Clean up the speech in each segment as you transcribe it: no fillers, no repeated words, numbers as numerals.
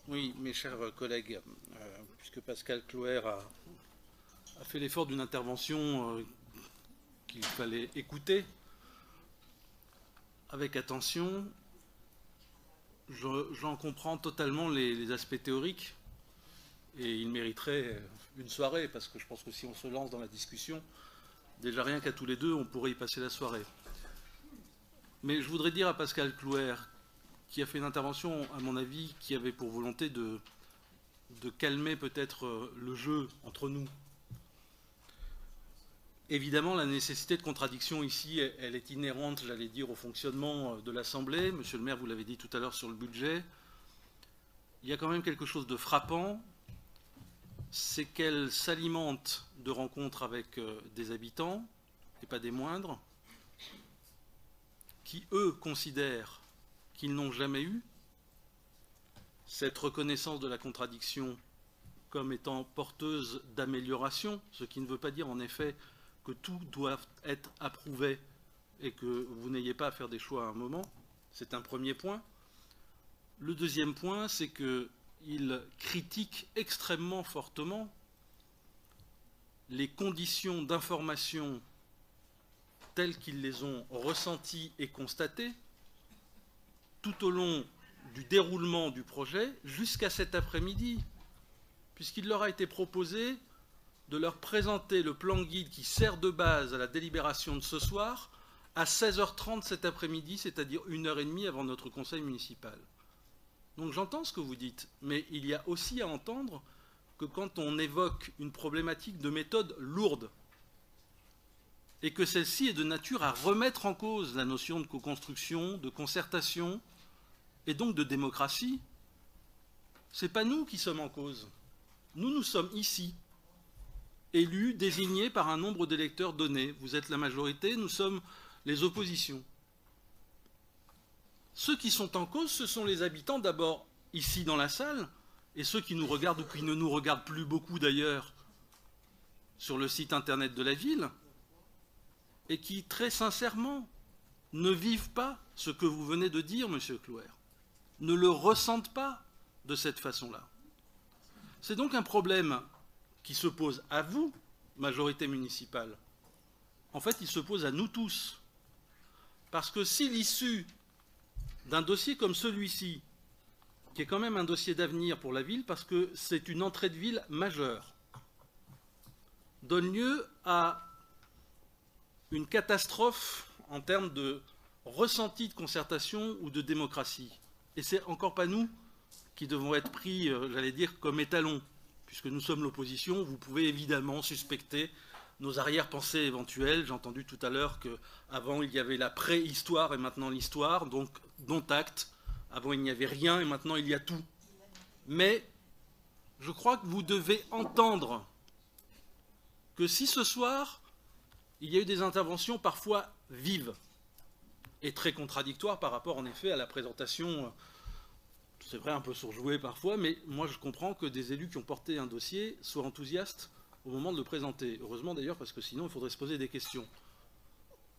Oui, mes chers collègues, puisque Pascal Cloer a fait l'effort d'une intervention qu'il fallait écouter avec attention, j'en comprends totalement les aspects théoriques et il mériterait une soirée, parce que je pense que si on se lance dans la discussion, déjà rien qu'à tous les deux, on pourrait y passer la soirée. Mais je voudrais dire à Pascal Cloer, qui a fait une intervention, à mon avis, qui avait pour volonté de calmer peut-être le jeu entre nous. Évidemment, la nécessité de contradiction ici, elle est inhérente, j'allais dire, au fonctionnement de l'Assemblée. Monsieur le maire, vous l'avez dit tout à l'heure sur le budget. Il y a quand même quelque chose de frappant, c'est qu'elle s'alimente de rencontres avec des habitants, et pas des moindres, qui, eux, considèrent qu'ils n'ont jamais eu cette reconnaissance de la contradiction comme étant porteuse d'amélioration, ce qui ne veut pas dire en effet que tout doit être approuvé et que vous n'ayez pas à faire des choix à un moment. C'est un premier point. Le deuxième point, c'est qu'il critique extrêmement fortement les conditions d'information telles qu'ils les ont ressenties et constatées tout au long du déroulement du projet jusqu'à cet après-midi, puisqu'il leur a été proposé de leur présenter le plan guide qui sert de base à la délibération de ce soir à 16h30 cet après-midi, c'est-à-dire 1h30 avant notre conseil municipal. Donc j'entends ce que vous dites, mais il y a aussi à entendre que quand on évoque une problématique de méthode lourde, et que celle-ci est de nature à remettre en cause la notion de co-construction, de concertation, et donc de démocratie, ce n'est pas nous qui sommes en cause. Nous sommes ici, élus, désignés par un nombre d'électeurs donné. Vous êtes la majorité, nous sommes les oppositions. Ceux qui sont en cause, ce sont les habitants d'abord ici dans la salle, et ceux qui nous regardent ou qui ne nous regardent plus beaucoup d'ailleurs sur le site internet de la ville, et qui très sincèrement ne vivent pas ce que vous venez de dire, monsieur Cloer, ne le ressentent pas de cette façon-là. C'est donc un problème qui se pose à vous, majorité municipale. En fait, il se pose à nous tous. Parce que si l'issue d'un dossier comme celui-ci, qui est quand même un dossier d'avenir pour la ville, parce que c'est une entrée de ville majeure, donne lieu à une catastrophe en termes de ressenti de concertation ou de démocratie. Et c'est encore pas nous qui devons être pris, j'allais dire, comme étalons. Puisque nous sommes l'opposition, vous pouvez évidemment suspecter nos arrière-pensées éventuelles. J'ai entendu tout à l'heure qu'avant il y avait la préhistoire et maintenant l'histoire, donc dont acte. Avant il n'y avait rien et maintenant il y a tout. Mais je crois que vous devez entendre que si ce soir il y a eu des interventions parfois vives et très contradictoires par rapport en effet à la présentation, c'est vrai un peu surjoué parfois, mais moi je comprends que des élus qui ont porté un dossier soient enthousiastes au moment de le présenter. Heureusement d'ailleurs, parce que sinon il faudrait se poser des questions.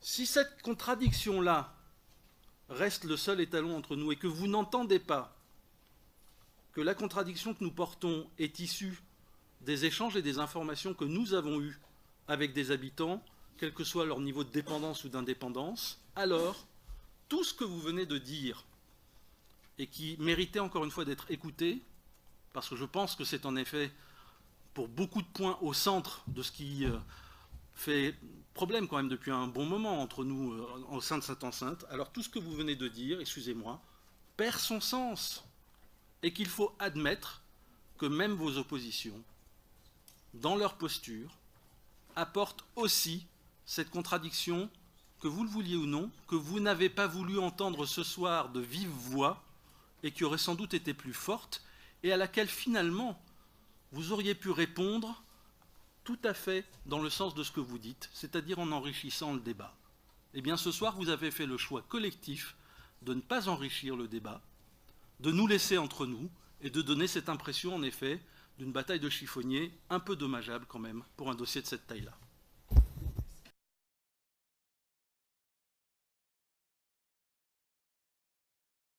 Si cette contradiction-là reste le seul étalon entre nous et que vous n'entendez pas que la contradiction que nous portons est issue des échanges et des informations que nous avons eues avec des habitants, quel que soit leur niveau de dépendance ou d'indépendance, alors tout ce que vous venez de dire et qui méritait encore une fois d'être écouté, parce que je pense que c'est en effet pour beaucoup de points au centre de ce qui fait problème quand même depuis un bon moment entre nous au sein de cette enceinte. Alors tout ce que vous venez de dire, excusez-moi, perd son sens et qu'il faut admettre que même vos oppositions, dans leur posture, apportent aussi cette contradiction, que vous le vouliez ou non, que vous n'avez pas voulu entendre ce soir de vive voix et qui aurait sans doute été plus forte et à laquelle finalement vous auriez pu répondre tout à fait dans le sens de ce que vous dites, c'est-à-dire en enrichissant le débat. Eh bien ce soir, vous avez fait le choix collectif de ne pas enrichir le débat, de nous laisser entre nous et de donner cette impression en effet d'une bataille de chiffonniers un peu dommageable quand même pour un dossier de cette taille-là.